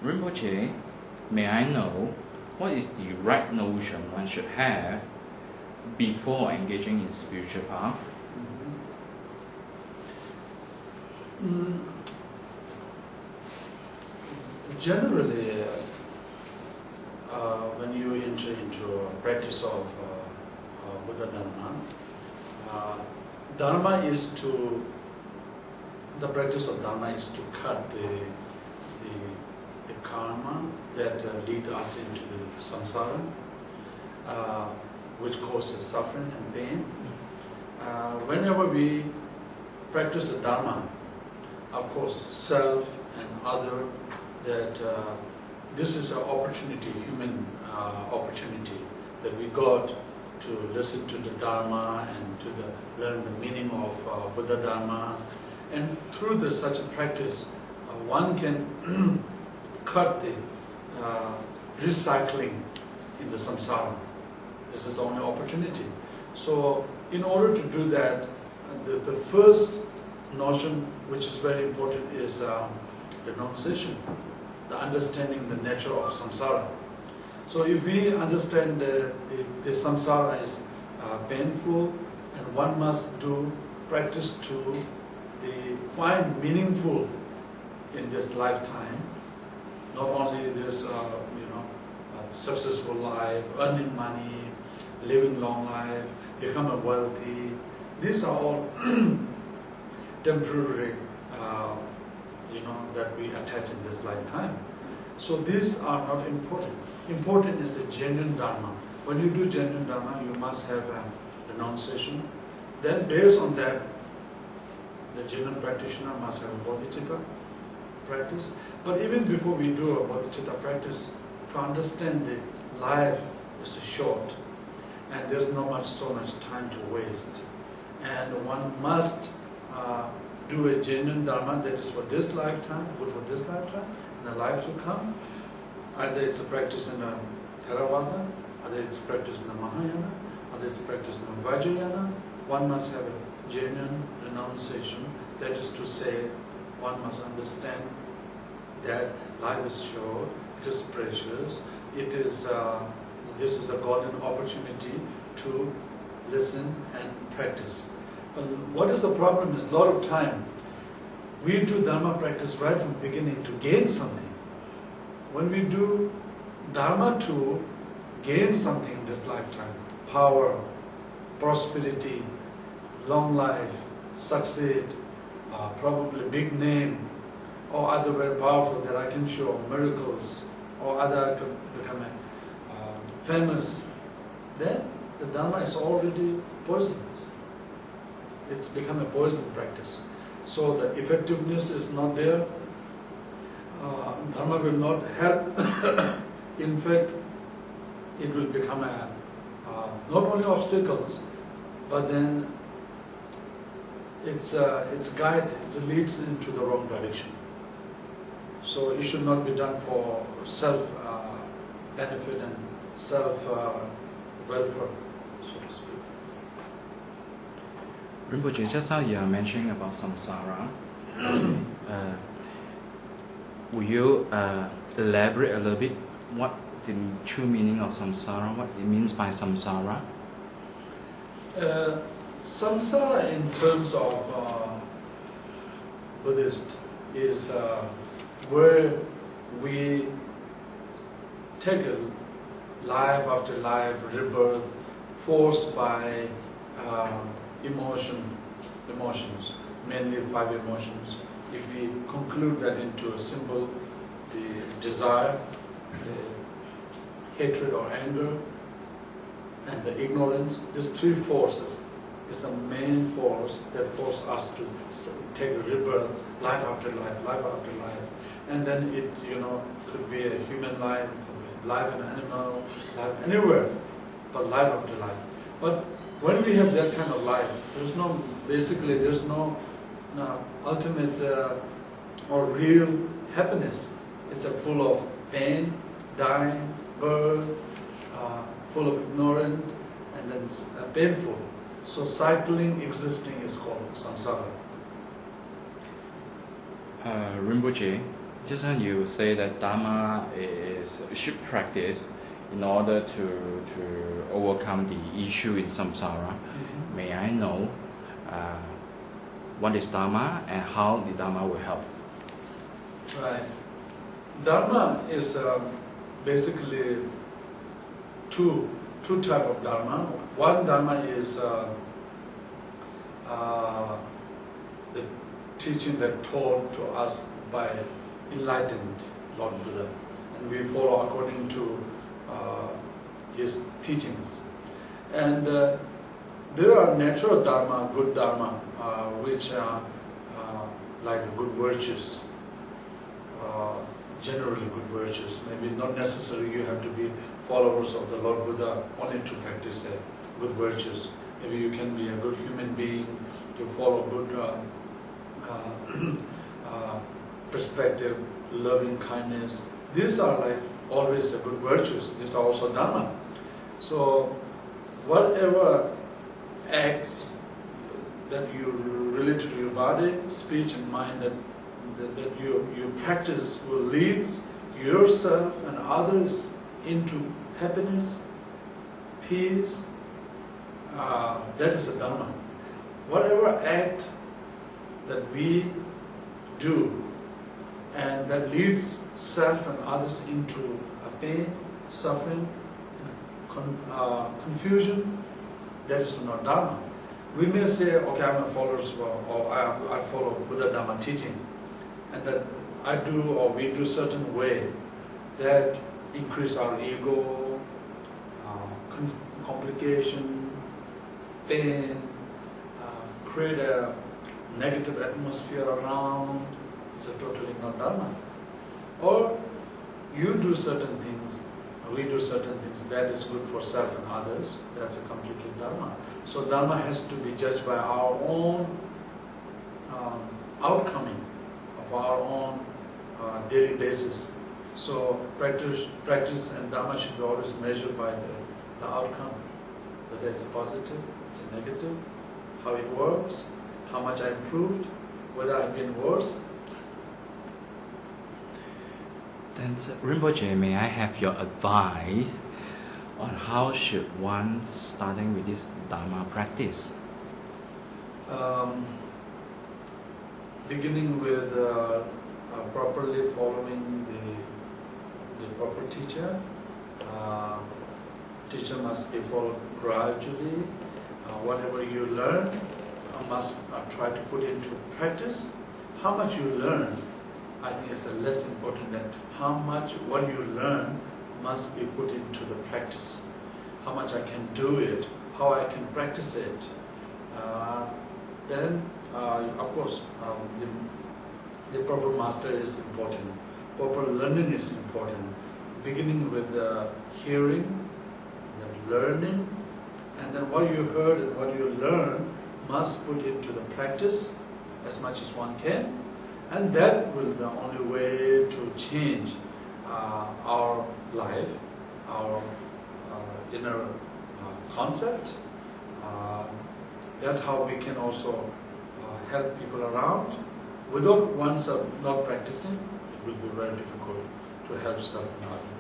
Rinpoche, may I know what is the right notion one should have before engaging in spiritual path? Generally, when you enter into a practice of Buddhadharma, the practice of Dharma is to cut the karma that lead us into the samsara, which causes suffering and pain. Whenever we practice the Dharma, of course, self and other, that this is an opportunity, human opportunity, that we got to listen to the Dharma and to learn the meaning of Buddhadharma. And through such a practice, one can cut the recycling in the samsara. This is the only opportunity. So, in order to do that, the first notion, which is very important, is renunciation, the understanding the nature of samsara. So, if we understand the samsara is painful, and one must do practice to find meaningful in this lifetime. Not only this, successful life, earning money, living long life, become a wealthy. These are all temporary, that we attach in this lifetime. So these are not important. Important is a genuine Dharma. When you do genuine Dharma, you must have a renunciation. Then, based on that, the genuine practitioner must have a bodhicitta practice. But even before we do a bodhicitta practice, to understand that life is short and there's not so much time to waste, and one must do a genuine Dharma that is for this lifetime, good for this lifetime, and the life to come. Either it's a practice in a Theravada, either it's a practice in a Mahayana, either it's a practice in a Vajrayana. One must have a genuine renunciation. That is to say, one must understand that life is short, it is precious, it is this is a golden opportunity to listen and practice. But what is the problem is, a lot of time we do Dharma practice right from the beginning to gain something. When we do Dharma to gain something in this lifetime, power, prosperity, long life, succeed, probably big name, or other very powerful that I can show, miracles, or other could become famous, then the Dharma is already poisoned. It's become a poison practice. So the effectiveness is not there. Dharma will not help. In fact, it will become not only obstacles, but then it's guide, it leads into the wrong direction. So it should not be done for self benefit and self welfare, so to speak. Rinpoche, just now you are mentioning about samsara. Will you elaborate a little bit what the true meaning of samsara, what it means by samsara? Samsara in terms of Buddhist is where we take a life after life, rebirth, forced by emotions, mainly 5 emotions. If we conclude that into a symbol, the desire, the hatred or anger, and the ignorance, these 3 forces is the main force that force us to take a rebirth, life after life, life after life. And then it, could be a human life, could be life in an animal, life anywhere, but life after life. But when we have that kind of life, there's no ultimate or real happiness. It's full of pain, dying, birth, full of ignorance, and then painful. So cycling, existing is called samsara. Rinpoche, Just when you say that Dharma should practice in order to overcome the issue in samsara, may I know what is Dharma and how the Dharma will help? Right. Dharma is basically two type of Dharma. One Dharma is the teaching that taught to us by enlightened Lord Buddha, and we follow according to his teachings. And there are natural Dharma, good Dharma, which are like good virtues, generally good virtues. Maybe not necessarily you have to be followers of the Lord Buddha only to practice good virtues. Maybe you can be a good human being, to follow good perspective, loving kindness. These are like always good virtues. These are also Dharma. So whatever acts that you relate to your body, speech and mind that you practice will lead yourself and others into happiness, peace, that is a Dharma. Whatever act that we do and that leads self and others into a pain, suffering, confusion, that is not Dharma. We may say, okay, I'm a follower or I follow Buddhadharma teaching, and that I do or we do certain way that increase our ego, complication, pain, create a negative atmosphere around. It's totally not Dharma. Or you do certain things, we do certain things that is good for self and others. That's a completely Dharma. So Dharma has to be judged by our own outcoming of our own daily basis. So practice and Dharma should be always measured by the outcome, whether it's a positive, it's a negative, how it works, how much I improved, whether I've been worse. Then Rinpoche, may I have your advice on how should one starting with this Dharma practice? Beginning with properly following the proper teacher. Teacher must be followed gradually. Whatever you learn, must try to put into practice. How much you learn, I think is less important than how much what you learn must be put into the practice. How much I can do it, how I can practice it. Then, of course, the proper master is important. Proper learning is important. Beginning with the hearing, then learning, and then what you heard and what you learn must put into the practice as much as one can, and that will the only way to change our life, our inner concept. That's how we can also help people around. Without oneself not practicing, it will be very difficult to help self and others.